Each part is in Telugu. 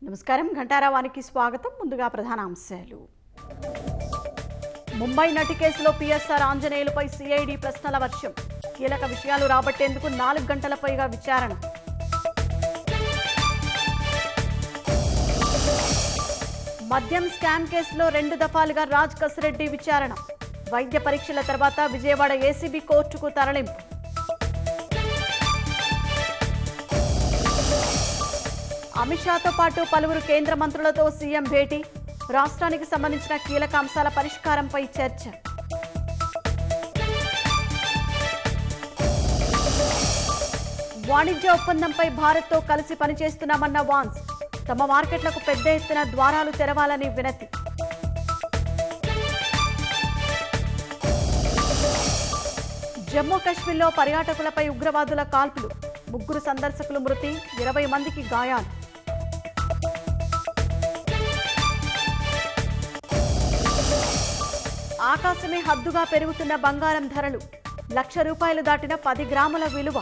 నమస్కారం ఘంటారావానికి స్వాగతం. ముందుగా ప్రధాన అంశాలు. ముంబై నటి కేసులో పిఎస్ఆర్ ఆంజనేయులపై సిఐడి ప్రశ్నల వర్షం. కీలక విషయాలు రాబట్టేందుకు 4 గంటల పైగా విచారణ. మద్యం స్కామ్ కేసులో 2 దఫాలుగా రాజ్ కసిరెడ్డి విచారణ. వైద్య పరీక్షల తర్వాత విజయవాడ ఏసీబీ కోర్టుకు తరలింపు. అమిత్ షాతో పాటు పలువురు కేంద్ర మంత్రులతో సీఎం భేటీ. రాష్ట్రానికి సంబంధించిన కీలక అంశాల పరిష్కారంపై చర్చ. వాణిజ్య ఒప్పందంపై భారత్తో కలిసి పనిచేస్తున్నామన్న వాన్స్. తమ మార్కెట్లకు పెద్ద ఎత్తున ద్వారాలు తెరవాలని వినతి. జమ్మూ కాశ్మీర్లో పర్యాటకులపై ఉగ్రవాదుల కాల్పులు. 3 సందర్శకులు మృతి, 20 మందికి గాయాలు. ఆకాశమే హద్దుగా పెరుగుతున్న బంగారం ధరలు. ₹1,00,000 దాటిన 10 గ్రాముల విలువ.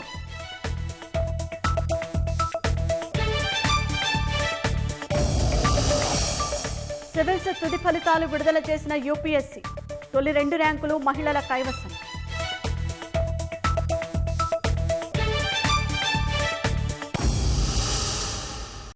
సివిల్స్ తుది ఫలితాలు విడుదల చేసిన యూపీఎస్సీ. తొలి 2 ర్యాంకులు మహిళల కైవసం.